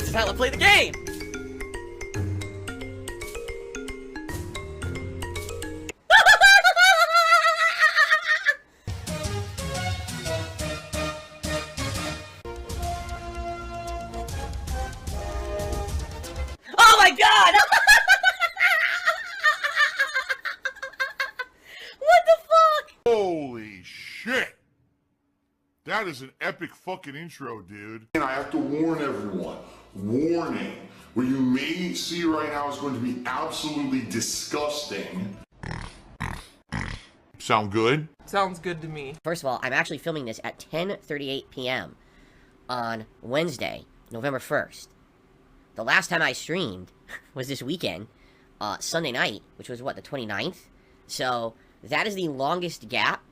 is how I play the game! Oh my god! What the fuck? Holy shit! That is an epic fucking intro, dude. And I have to warn everyone. Warning. What you may see right now is going to be absolutely disgusting. Sound good? Sounds good to me. First of all, I'm actually filming this at 10:38 p.m. on Wednesday, November 1st. The last time I streamed was this weekend, Sunday night, which was what, the 29th? So, that is the longest gap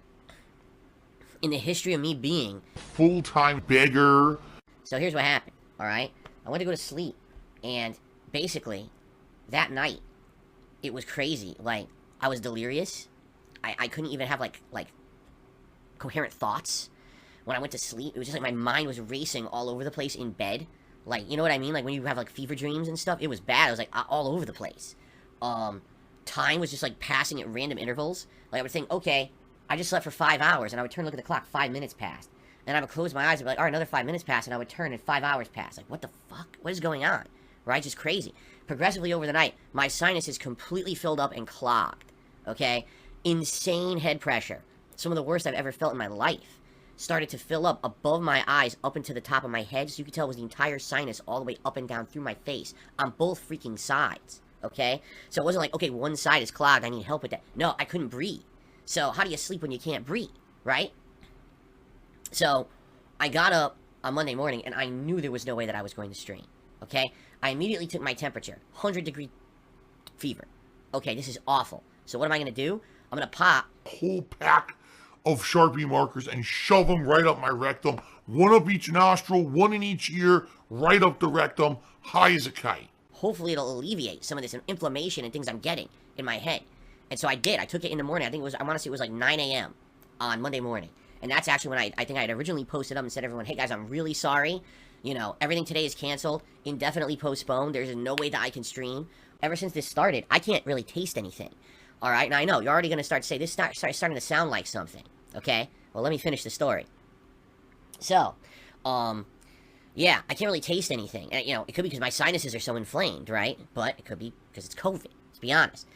in the history of me being full-time beggar. So here's what happened, alright? I went to go to sleep, and basically, that night, it was crazy. Like, I was delirious. I couldn't even have, like, coherent thoughts. When I went to sleep, it was just like my mind was racing all over the place in bed. Like, you know what I mean? Like, when you have, like, fever dreams and stuff, it was bad. It was, like, all over the place. Time was just, like, passing at random intervals. Like, I would think, okay, I just slept for 5 hours, and I would turn and look at the clock, 5 minutes passed. And I would close my eyes and be like, alright, another 5 minutes passed, and I would turn and 5 hours passed. Like, what the fuck? What is going on? Right? Just crazy. Progressively over the night, my sinuses completely filled up and clogged. Okay? Insane head pressure. Some of the worst I've ever felt in my life. Started to fill up above my eyes, up into the top of my head, so you could tell it was the entire sinus all the way up and down through my face, on both freaking sides. Okay? So it wasn't like, okay, one side is clogged, I need help with that. No, I couldn't breathe. So, how do you sleep when you can't breathe, right? So, I got up on Monday morning, and I knew there was no way that I was going to stream, okay? I immediately took my temperature, 100-degree fever. Okay, this is awful. So, what am I going to do? I'm going to pop A whole pack of Sharpie markers and shove them right up my rectum. One up each nostril, one in each ear, right up the rectum, high as a kite. Hopefully, it'll alleviate some of this inflammation and things I'm getting in my head. And so I did. I took it in the morning. I think it was, I want to say it was like 9 a.m. on Monday morning. And that's actually when I think I had originally posted up and said to everyone, hey guys, I'm really sorry. You know, everything today is canceled, indefinitely postponed. There's no way that I can stream. Ever since this started, I can't really taste anything. Alright, now I know, you're already going to start to say, this starting to sound like something. Okay? Well, let me finish the story. So, yeah, I can't really taste anything. And, you know, it could be because my sinuses are so inflamed, right? But it could be because it's COVID. Let's be honest.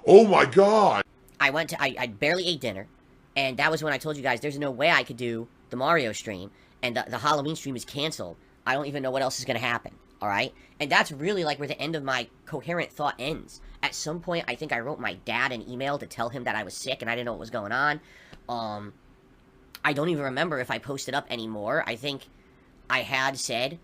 Oh my god! I barely ate dinner, and that was when I told you guys there's no way I could do the Mario stream, and the Halloween stream is canceled. I don't even know what else is going to happen, alright? And that's really like where the end of my coherent thought ends. At some point, I think I wrote my dad an email to tell him that I was sick and I didn't know what was going on. I don't even remember if I posted up anymore. I think I had said,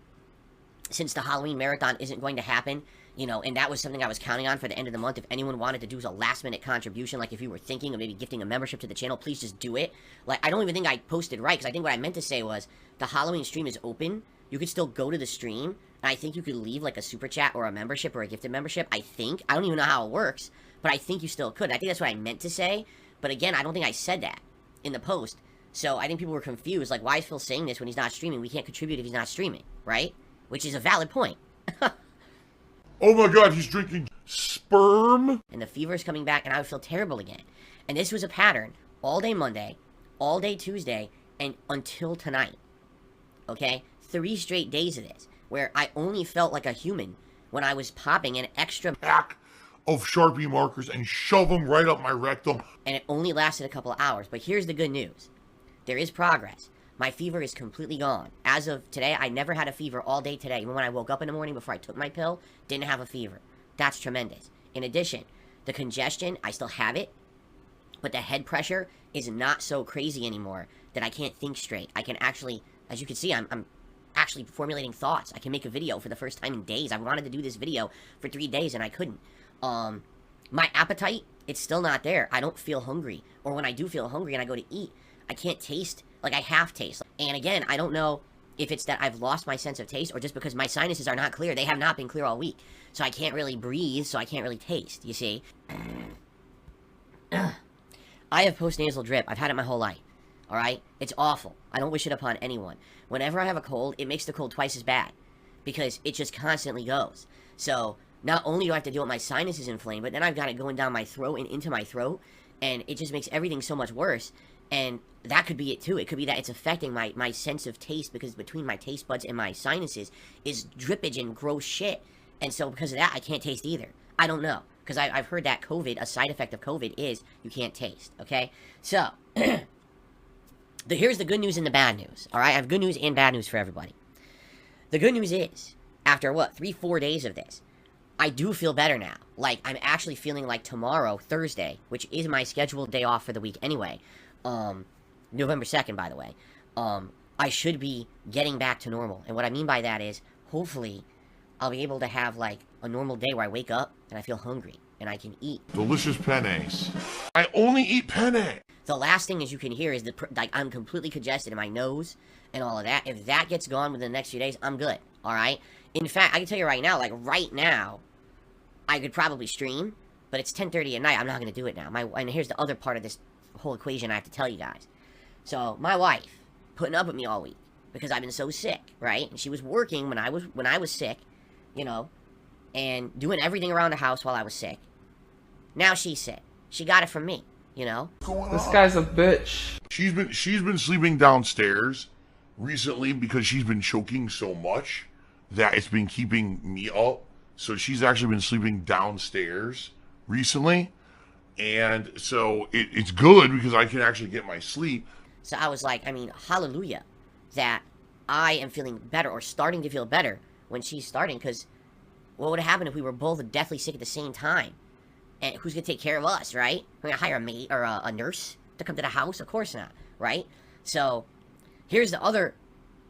since the Halloween marathon isn't going to happen, you know, and that was something I was counting on for the end of the month. If anyone wanted to do a last-minute contribution, like if you were thinking of maybe gifting a membership to the channel, please just do it. Like, I don't even think I posted right, because I think what I meant to say was, the Halloween stream is open. You could still go to the stream, and I think you could leave, like, a super chat or a membership or a gifted membership, I think. I don't even know how it works, but I think you still could. I think that's what I meant to say, but again, I don't think I said that in the post. So I think people were confused, like, why is Phil saying this when he's not streaming? We can't contribute if he's not streaming, right? Which is a valid point. Oh my god, he's drinking sperm? And the fever is coming back, and I would feel terrible again. And this was a pattern all day Monday, all day Tuesday, and until tonight. Okay? 3 straight days of this, where I only felt like a human when I was popping an extra pack of Sharpie markers and shove them right up my rectum. And it only lasted a couple of hours. But here's the good news. There is progress. My fever is completely gone. As of today, I never had a fever all day today. Even when I woke up in the morning before I took my pill, didn't have a fever. That's tremendous. In addition, the congestion, I still have it, but the head pressure is not so crazy anymore that I can't think straight. I can actually, as you can see, I'm actually formulating thoughts. I can make a video for the first time in days. I wanted to do this video for 3 days and I couldn't. My appetite, it's still not there. I don't feel hungry. Or when I do feel hungry and I go to eat, I can't taste, like I half taste. And again, I don't know if it's that I've lost my sense of taste or just because my sinuses are not clear. They have not been clear all week. So I can't really breathe, so I can't really taste, you see. I have postnasal drip. I've had it my whole life. Alright? It's awful. I don't wish it upon anyone. Whenever I have a cold, it makes the cold twice as bad. because it just constantly goes. So not only do I have to deal with my sinuses inflamed, but then I've got it going down my throat and into my throat, and it just makes everything so much worse. And that could be it too. It could be that it's affecting my sense of taste, because between my taste buds and my sinuses is drippage and gross shit. And so because of that, I can't taste either. I don't know. Because I've heard that COVID, a side effect of COVID is you can't taste, okay? So, here's the good news and the bad news, all right? I have good news and bad news for everybody. The good news is, after, 3-4 days of this, I do feel better now. Like, I'm actually feeling like tomorrow, Thursday, which is my scheduled day off for the week anyway, November 2nd, by the way, I should be getting back to normal. And what I mean by that is, hopefully, I'll be able to have, like, a normal day where I wake up and I feel hungry and I can eat. Delicious pennes. I only eat penne. The last thing, as you can hear, is like, I'm completely congested in my nose and all of that. If that gets gone within the next few days, I'm good, all right? In fact, I can tell you right now, like, right now, I could probably stream, but it's 10:30 at night. I'm not going to do it now. And here's the other part of this whole equation I have to tell you guys. So, my wife, putting up with me all week, because I've been so sick, right? And she was working when I was sick, you know, and doing everything around the house while I was sick. Now she's sick. She got it from me, you know? This guy's a bitch. She's been sleeping downstairs recently because she's been choking so much that it's been keeping me up. So she's actually been sleeping downstairs recently. And so it's good because I can actually get my sleep. So I was like, I mean, hallelujah that I am feeling better, or starting to feel better, when she's starting, because what would have happened if we were both deathly sick at the same time? And who's going to take care of us, right? We're going to hire a maid or a nurse to come to the house? Of course not, right? So here's the other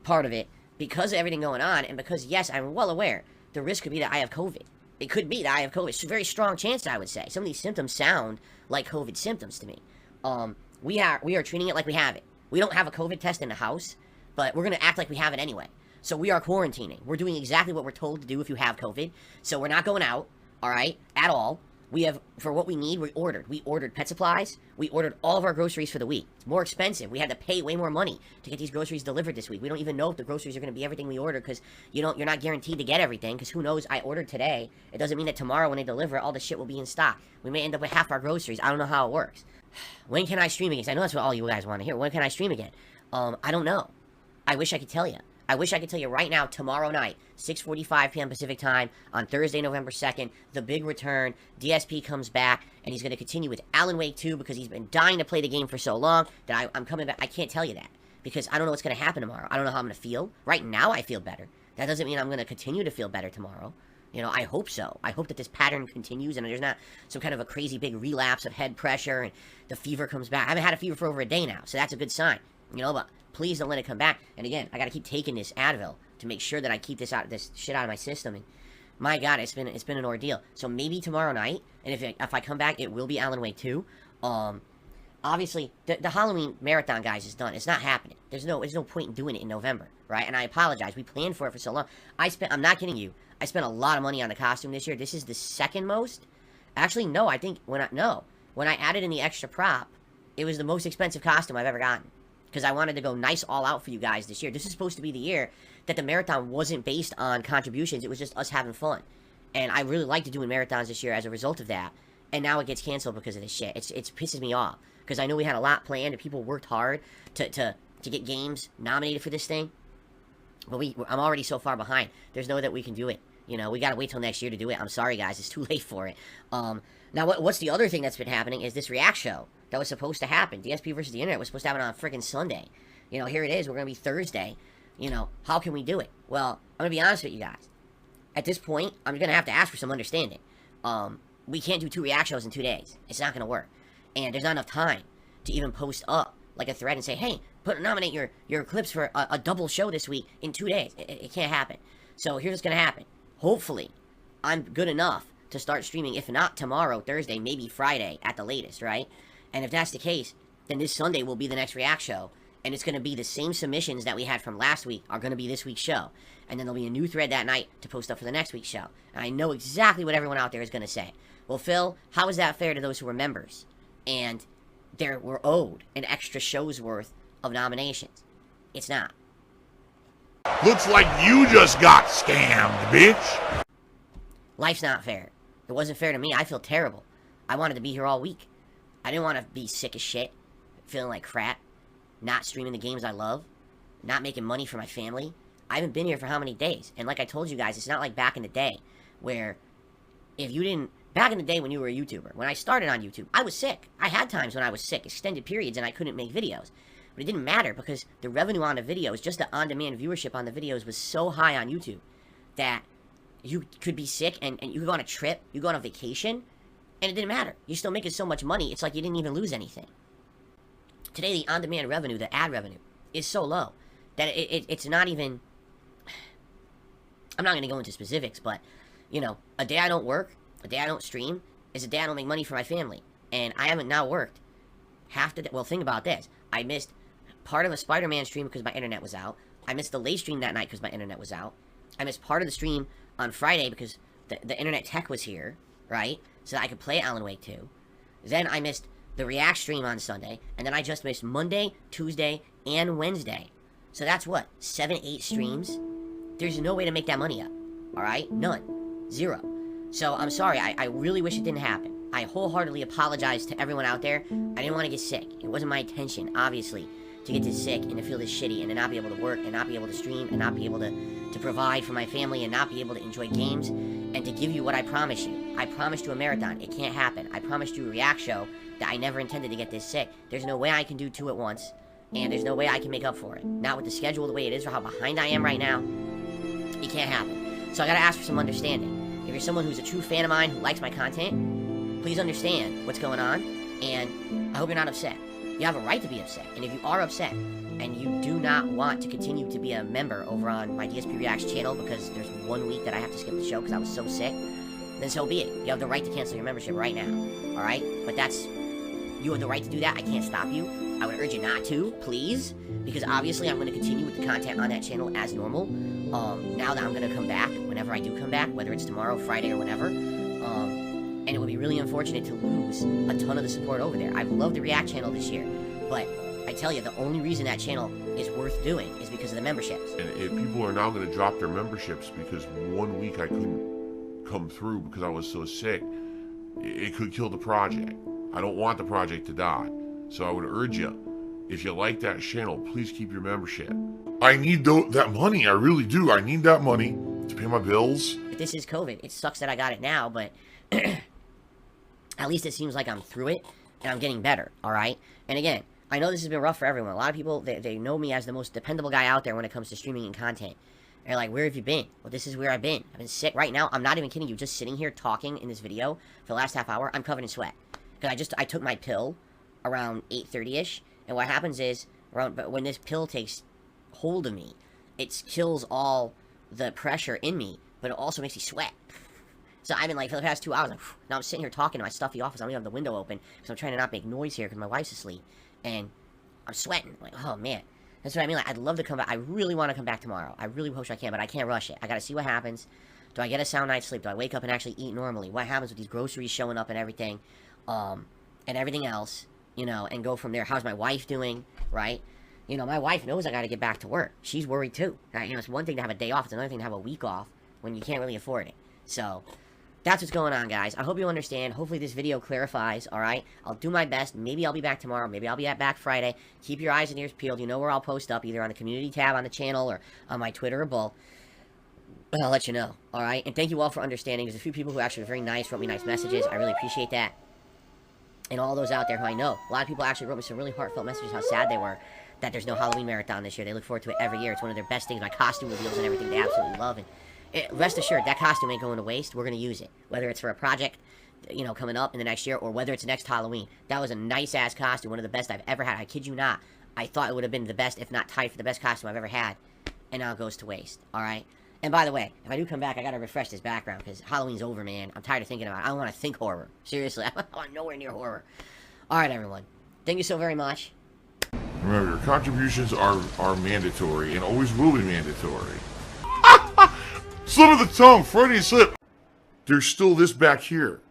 part of it. Because of everything going on, and because, yes, I'm well aware, the risk could be that I have COVID. It could be that I have COVID. It's a very strong chance, I would say. Some of these symptoms sound like COVID symptoms to me. We are treating it like we have it. We don't have a COVID test in the house, but we're going to act like we have it anyway. So we are quarantining. We're doing exactly what we're told to do if you have COVID. So we're not going out, all right, at all. We have, for what we need, we ordered pet supplies. We ordered all of our groceries for the week. It's more expensive. We had to pay way more money to get these groceries delivered this week. We don't even know if the groceries are going to be everything we ordered, because you're not guaranteed to get everything, because who knows, I ordered today. It doesn't mean that tomorrow when they deliver, all the shit will be in stock. We may end up with half our groceries. I don't know how it works. When can I stream again? 'Cause I know that's what all you guys want to hear. When can I stream again? I don't know. I wish I could tell you. I wish I could tell you right now, tomorrow night, 6:45 p.m. Pacific time, on Thursday, November 2nd, the big return. DSP comes back, and he's going to continue with Alan Wake 2, because he's been dying to play the game for so long that I'm coming back. I can't tell you that, because I don't know what's going to happen tomorrow. I don't know how I'm going to feel. Right now, I feel better. That doesn't mean I'm going to continue to feel better tomorrow. You know, I hope so. I hope that this pattern continues, and there's not some kind of a crazy big relapse of head pressure, and the fever comes back. I haven't had a fever for over a day now, so that's a good sign. You know, but please don't let it come back. And again, I got to keep taking this Advil to make sure that I keep this shit out of my system. And my God, it's been an ordeal. So maybe tomorrow night, and if I come back, it will be Alan Wake 2. Obviously, the Halloween marathon, guys, is done. It's not happening. There's no point in doing it in November, right? And I apologize. We planned for it for so long. I'm not kidding you. I spent a lot of money on the costume this year. This is the second most. Actually, no. I think when I added in the extra prop, it was the most expensive costume I've ever gotten, because I wanted to go nice all out for you guys this year. This is supposed to be the year that the marathon wasn't based on contributions. It was just us having fun. And I really liked doing marathons this year as a result of that. And now it gets canceled because of this shit. It pisses me off, because I know we had a lot planned and people worked hard to get games nominated for this thing. But I'm already so far behind. There's no way that we can do it. You know, we gotta wait till next year to do it. I'm sorry, guys. It's too late for it. Now, what's the other thing that's been happening is this React show that was supposed to happen. DSP versus the Internet was supposed to happen on freaking Sunday. You know, here it is. We're going to be Thursday. You know, how can we do it? Well, I'm going to be honest with you guys. At this point, I'm going to have to ask for some understanding. We can't do 2 React shows in 2 days. It's not going to work. And there's not enough time to even post up like a thread and say, hey, nominate your clips for a double show this week in 2 days. It can't happen. So here's what's going to happen. Hopefully, I'm good enough to start streaming, if not tomorrow, Thursday, maybe Friday at the latest, right? And if that's the case, then this Sunday will be the next React show. And it's going to be the same submissions that we had from last week are going to be this week's show. And then there'll be a new thread that night to post up for the next week's show. And I know exactly what everyone out there is going to say. Well, Phil, how is that fair to those who were members? And they were owed an extra show's worth of nominations. It's not. Looks like you just got scammed, bitch. Life's not fair. It wasn't fair to me. I feel terrible. I wanted to be here all week. I didn't want to be sick as shit, feeling like crap, not streaming the games I love, not making money for my family. I haven't been here for how many days? And like I told you guys, it's not like back in the day where if you didn't... Back in the day when you were a YouTuber, when I started on YouTube, I was sick. I had times when I was sick, extended periods, and I couldn't make videos. But it didn't matter because the revenue on the videos, just the on-demand viewership on the videos was so high on YouTube that you could be sick and you could go on a trip, you go on a vacation, and it didn't matter. You're still making so much money, it's like you didn't even lose anything. Today, the on-demand revenue, the ad revenue, is so low that it's not even... I'm not going to go into specifics, but, you know, a day I don't work, a day I don't stream, is a day I don't make money for my family. And I haven't now worked half the day. Well, think about this. I missed part of a Spider-Man stream because my internet was out. I missed the late stream that night because my internet was out. I missed part of the stream on Friday because the internet tech was here, right? So that I could play Alan Wake 2. Then I missed the React stream on Sunday. And then I just missed Monday, Tuesday, and Wednesday. So that's what? 7, 8 streams? There's no way to make that money up. Alright? None. Zero. So, I'm sorry. I really wish it didn't happen. I wholeheartedly apologize to everyone out there. I didn't want to get sick. It wasn't my intention, obviously, to get this sick and to feel this shitty and to not be able to work and not be able to stream and not be able to provide for my family and not be able to enjoy games and to give you what I promised you. I promised you a marathon. It can't happen. I promised you a React show that I never intended to get this sick. There's no way I can do 2 at once, and there's no way I can make up for it. Not with the schedule the way it is or how behind I am right now. It can't happen. So I gotta ask for some understanding. If you're someone who's a true fan of mine who likes my content, please understand what's going on, and I hope you're not upset. You have a right to be upset, and if you are upset, and you do not want to continue to be a member over on my DSP Reacts channel because there's 1 week that I have to skip the show because I was so sick, then so be it. You have the right to cancel your membership right now, alright? But you have the right to do that. I can't stop you. I would urge you not to, please, because obviously I'm going to continue with the content on that channel as normal. Now that I'm going to come back, whenever I do come back, whether it's tomorrow, Friday, or whenever, and it would be really unfortunate to lose a ton of the support over there. I've loved the React channel this year, but I tell you, the only reason that channel is worth doing is because of the memberships. And if people are now going to drop their memberships because 1 week I couldn't come through because I was so sick, it could kill the project. I don't want the project to die. So I would urge you, if you like that channel, please keep your membership. I need that money. I really do. I need that money to pay my bills. But this is COVID. It sucks that I got it now, but at least it seems like I'm through it and I'm getting better, alright? And again, I know this has been rough for everyone. A lot of people, they know me as the most dependable guy out there when it comes to streaming and content. They're like, where have you been? Well, this is where I've been. I've been sick right now. I'm not even kidding you. Just sitting here talking in this video for the last half hour, I'm covered in sweat. Because I took my pill around 8:30ish, and what happens is, when this pill takes hold of me, it kills all the pressure in me, but it also makes me sweat. So I've been like, for the past 2 hours, like, now I'm sitting here talking in my stuffy office. I don't even have the window open, because I'm trying to not make noise here, because my wife's asleep. And I'm sweating. Like, oh, man. That's what I mean. Like, I'd love to come back. I really want to come back tomorrow. I really wish I can, but I can't rush it. I gotta see what happens. Do I get a sound night's sleep? Do I wake up and actually eat normally? What happens with these groceries showing up and everything? And everything else, you know, and go from there. How's my wife doing, right? You know, my wife knows I gotta get back to work. She's worried, too. Right? You know, it's one thing to have a day off. It's another thing to have a week off when you can't really afford it. So, that's what's going on, guys. I hope you understand. Hopefully this video clarifies, alright? I'll do my best. Maybe I'll be back tomorrow. Maybe I'll be back Friday. Keep your eyes and ears peeled. You know where I'll post up, either on the community tab on the channel or on my Twitter or both. But I'll let you know, alright? And thank you all for understanding. There's a few people who actually were very nice, wrote me nice messages. I really appreciate that. And all those out there who I know. A lot of people actually wrote me some really heartfelt messages how sad they were that there's no Halloween marathon this year. They look forward to it every year. It's one of their best things. My costume reveals and everything they absolutely love. And rest assured, that costume ain't going to waste. We're going to use it. Whether it's for a project, you know, coming up in the next year, or whether it's next Halloween. That was a nice-ass costume. One of the best I've ever had. I kid you not. I thought it would have been the best, if not tied for the best costume I've ever had. And now it goes to waste. Alright? And by the way, if I do come back, I gotta refresh this background, because Halloween's over, man. I'm tired of thinking about it. I don't want to think horror. Seriously, I want nowhere near horror. Alright, everyone. Thank you so very much. Remember, your contributions are mandatory and always will be mandatory. Slip of the tongue, Freudian slip. There's still this back here.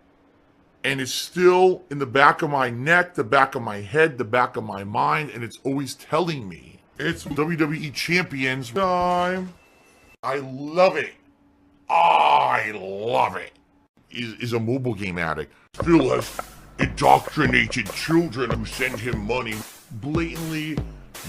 And it's still in the back of my neck, the back of my head, the back of my mind, and it's always telling me It's WWE Champions time. I love it. I love it. Is a mobile game addict. Phil has indoctrinated children who send him money, blatantly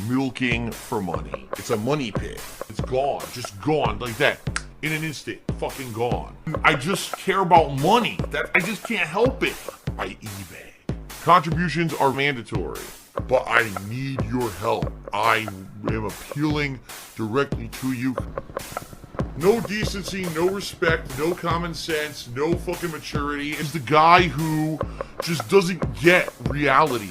milking for money. It's a money pit. It's gone, just gone like that. In an instant, fucking gone. I just care about money. I just can't help it. I eBay. Contributions are mandatory, but I need your help. I am appealing directly to you. No decency, no respect, no common sense, no fucking maturity. It's the guy who just doesn't get reality.